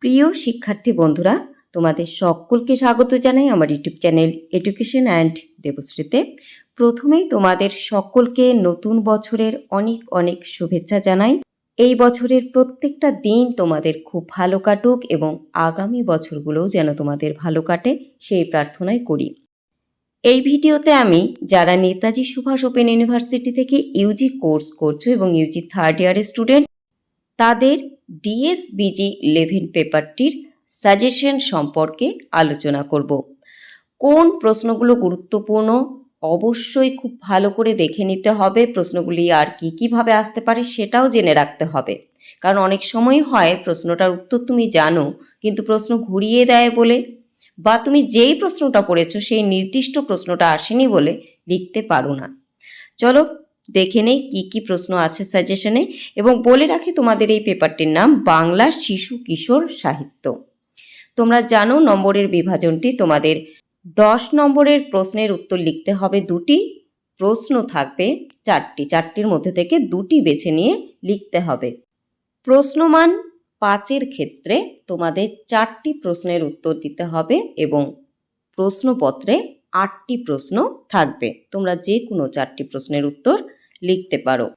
প্রিয় শিক্ষার্থী বন্ধুরা, তোমাদের সকলকে স্বাগত জানাই আমার ইউটিউব চ্যানেল এডুকেশন অ্যান্ড দেবশ্রীতে। প্রথমেই তোমাদের সকলকে নতুন বছরের অনেক অনেক শুভেচ্ছা জানাই। এই বছরের প্রত্যেকটা দিন তোমাদের খুব ভালো কাটুক এবং আগামী বছরগুলোও যেন তোমাদের ভালো কাটে সেই প্রার্থনাই করি। এই ভিডিওতে আমি যারা নেতাজি সুভাষ ওপেন ইউনিভার্সিটি থেকে ইউজি কোর্স করছো এবং ইউজি থার্ড ইয়ারের স্টুডেন্ট, তাদের ডিএসবিজি 11 পেপারটির সাজেশন সম্পর্কে আলোচনা করব। কোন প্রশ্নগুলো গুরুত্বপূর্ণ অবশ্যই খুব ভালো করে দেখে নিতে হবে। প্রশ্নগুলি আর কীভাবে আসতে পারে সেটাও জেনে রাখতে হবে, কারণ অনেক সময় হয় প্রশ্নটার উত্তর তুমি জানো কিন্তু প্রশ্ন ঘুরিয়ে দেয় বলে, বা তুমি যেই প্রশ্নটা পড়েছো সেই নির্দিষ্ট প্রশ্নটা আসেনি বলে লিখতে পারো না। চলো দেখে নেই কী প্রশ্ন আছে সাজেশনে, এবং বলে রাখি তোমাদের এই পেপারটির নাম বাংলা শিশু কিশোর সাহিত্য। তোমরা জানো নম্বরের বিভাজনটি, তোমাদের 10 নম্বরের প্রশ্নের উত্তর লিখতে হবে 2টি, প্রশ্ন থাকবে 4টির মধ্যে থেকে 2টি বেছে নিয়ে লিখতে হবে। প্রশ্নমান 5-এর ক্ষেত্রে তোমাদের 4টি প্রশ্নের উত্তর দিতে হবে এবং প্রশ্নপত্রে 8টি প্রশ্ন থাকবে। তোমরা যে কোনো 4টি প্রশ্নের উত্তর লিখতে পারো।